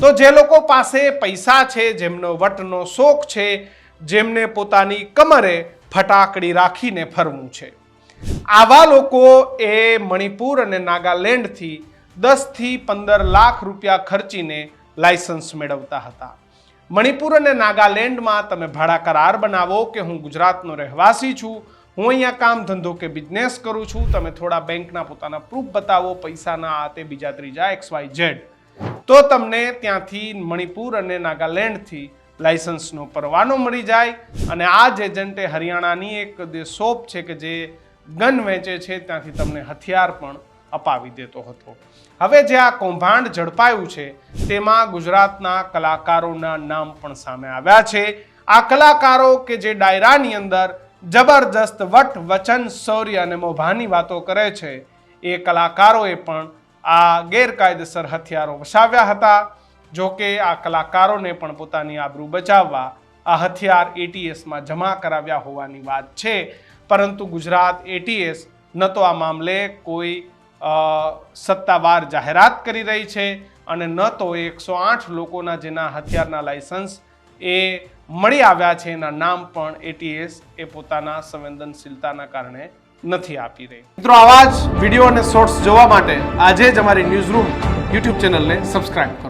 તો જે લોકો પાસે પૈસા છે, જેમનો વટનો શોખ છે, જેમને પોતાની કમરે ફટાકડી રાખીને ફરવું છે, આવા લોકો એ મણિપુર અને નાગાલેન્ડથી 10 થી 15 લાખ રૂપિયા ખર્ચીને લાયસન્સ મેળવતા હતા. મણિપુર અને નાગાલેન્ડમાં તમે ભાડા કરાર બનાવો કે હું ગુજરાતનો રહેવાસી છું, હું અહીંયા કામ ધંધો કે બિઝનેસ કરું છું, તમે થોડા બેંકના પોતાના પ્રૂફ બતાવો, પૈસાના આ તે બીજા ત્રીજા XYZ, તો તમને ત્યાંથી મણિપુર અને નાગાલેન્ડથી લાયસન્સનો પરવાનો મળી જાય. અને આ જ એજન્ટે હરિયાણાની એક શોપ છે કે જે ગન વેચે છે, ત્યાંથી તમને હથિયાર પણ અપાવી દેતો હતો. હવે જે આ કૌભાંડ ઝડપાયું છે તેમાં ગુજરાતના કલાકારોના નામ પણ સામે આવ્યા છે. આ કલાકારો કે જે ડાયરાની અંદર જબરજસ્ત વટ વચન શૌર્ય અને મોભાની વાતો કરે છે, એ કલાકારોએ પણ આ ગેરકાયદેસર હથિયારો વસાવ્યા હતા. જો કે આ કલાકારોને પણ પોતાની આબરૂ બચાવવા આ હથિયાર ATSમાં જમા કરાવ્યા હોવાની વાત છે. પરંતુ ગુજરાત ATS ન તો આ મામલે કોઈ સત્તાવાર જાહેરાત કરી રહી છે અને ન તો 108 લોકોના જેના હથિયારના લાયસન્સ એ મળી આવ્યા છે એના નામ પણ ATS એ પોતાના સંવેદનશીલતાના કારણે નથી આપી રહી. મિત્રો, આવા જ વિડીયો અને શોર્ટ્સ જોવા માટે આજે જ અમારી ન્યૂઝરૂમ YouTube ચેનલને સબસ્ક્રાઇબ કરો.